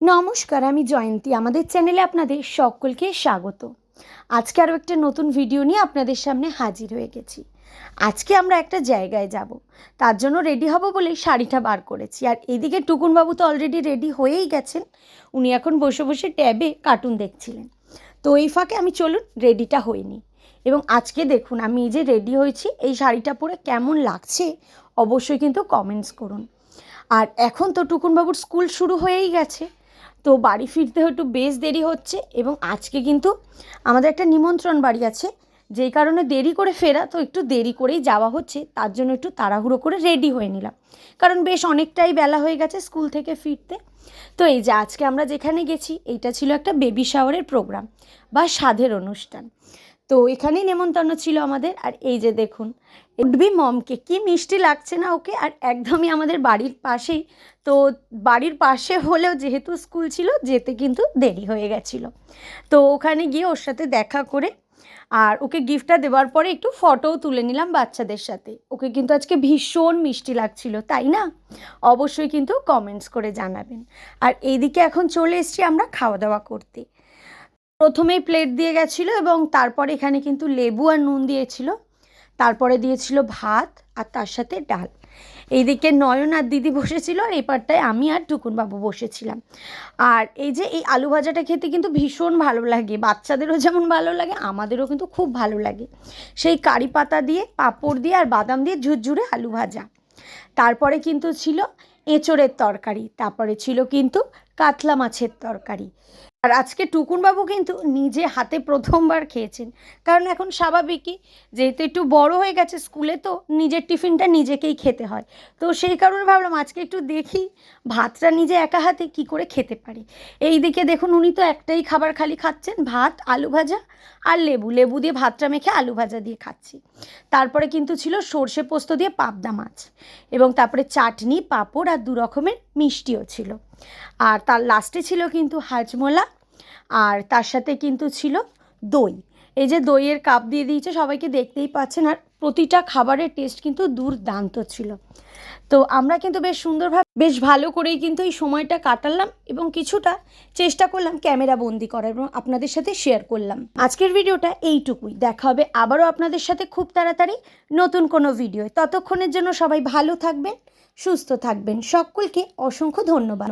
নমস্কার, আমি জয়ন্তী। আমাদের চ্যানেলে আপনাদের সকলকে স্বাগত। আজকে আরও একটা নতুন ভিডিও নিয়ে আপনাদের সামনে হাজির হয়ে গেছি। আজকে আমরা একটা জায়গায় যাব, তার জন্য রেডি হব বলেই শাড়িটা বার করেছি। আর এদিকে টুকুনবাবু তো অলরেডি রেডি হয়েই গেছেন, উনি এখন বসে বসে ট্যাবে কার্টুন দেখছিলেন। তো এই ফাঁকে আমি চলুন রেডিটা হইনি। এবং আজকে দেখুন আমি যে রেডি হয়েছি, এই শাড়িটা পরে কেমন লাগছে অবশ্যই কিন্তু কমেন্টস করুন। আর এখন তো টুকুনবাবুর স্কুল শুরু হয়েই গেছে, তো বাড়ি ফিরতে একটু বেশ দেরি হচ্ছে। এবং আজকে কিন্তু আমাদের একটা নিমন্ত্রণ বাড়ি আছে, যেই কারণে দেরি করে ফেরা, তো একটু দেরি করেই যাওয়া হচ্ছে, তার জন্য একটু তাড়াহুড়ো করে রেডি হয়ে নিলাম, কারণ বেশ অনেকটাই বেলা হয়ে গেছে স্কুল থেকে ফিরতে। তো এই যে আজকে আমরা যেখানে গেছি, এইটা ছিল একটা বেবি শাওয়ারের প্রোগ্রাম বা সাধের অনুষ্ঠান। তো এখানেই নেমন্তন্ন ছিল আমাদের। আর এই যে দেখুন উঠবি মমকে, কি মিষ্টি লাগছে না ওকে। আর একদমই আমাদের বাড়ির পাশেই, তো বাড়ির পাশে হলেও যেহেতু স্কুল ছিল, যেতে কিন্তু দেরি হয়ে গেছিলো। তো ওখানে গিয়ে ওর সাথে দেখা করে আর ওকে গিফটটা দেওয়ার পরে একটু ফটোও তুলে নিলাম বাচ্চাদের সাথে। ওকে কিন্তু আজকে ভীষণ মিষ্টি লাগছিল, তাই না? অবশ্যই কিন্তু কমেন্টস করে জানাবেন। আর এইদিকে এখন চলে এসেছি আমরা খাওয়া দাওয়া করতে। প্রথমেই প্লেট দিয়ে গেছিলো এবং তারপরে এখানে কিন্তু লেবু আর নুন দিয়েছিল, তারপরে দিয়েছিল ভাত আর তার সাথে ডাল। এইদিকে নয়ন আর দিদি বসেছিল, আর এপারটায় আমি আর টুকুনবাবু বসেছিলাম। আর এই যে এই আলু ভাজাটা খেতে কিন্তু ভীষণ ভালো লাগে, বাচ্চাদেরও যেমন ভালো লাগে, আমাদেরও কিন্তু খুব ভালো লাগে। সেই কারি পাতা দিয়ে, পাঁপড় দিয়ে আর বাদাম দিয়ে ঝুরঝুরে আলু ভাজা। তারপরে কিন্তু ছিল এঁচোড়ের তরকারি, তারপরে ছিল কিন্তু কাতলা মাছের তরকারি। আর আজকে টুকুনবাবু কিন্তু নিজে হাতে প্রথমবার খেয়েছেন, কারণ এখন স্বাভাবিকই, যেহেতু একটু বড় হয়ে গেছে, স্কুলে তো নিজের টিফিনটা নিজেকেই খেতে হয়। তো সেই কারণে ভাবলাম আজকে একটু দেখি ভাতটা নিজে একা হাতে কী করে খেতে পারি। এই দিকে দেখুন উনি তো একটাই খাবার খালি খাচ্ছেন, ভাত আলু ভাজা আর লেবু লেবু দিয়ে ভাতটা মেখে আলু ভাজা দিয়ে খাচ্ছি। তারপরে কিন্তু ছিল সর্ষে পোস্ত দিয়ে পাবদা মাছ, এবং তারপরে চাটনি, পাঁপড় আর দু রকমের মিষ্টিও ছিল। আর তার লাস্টে ছিল কিন্তু হাজমোলা, আর তার সাথে কিন্তু ছিল দই। এই যে দইয়ের কাপ দিয়ে দিয়েছে সবাইকে, দেখতেই পাচ্ছেন। আর প্রতিটা খাবারের টেস্ট কিন্তু দুর্দান্ত ছিল। তো আমরা কিন্তু বেশ সুন্দরভাবে, বেশ ভালো করেই কিন্তু এই সময়টা কাটালাম, এবং কিছুটা চেষ্টা করলাম ক্যামেরা বন্দি করার এবং আপনাদের সাথে শেয়ার করলাম। আজকের ভিডিওটা এইটুকুই, দেখা হবে আবারও আপনাদের সাথে খুব তাড়াতাড়ি নতুন কোনো ভিডিও। ততক্ষণের জন্য সবাই ভালো থাকবেন, সুস্থ থাকবেন। সকলকে অসংখ্য ধন্যবাদ।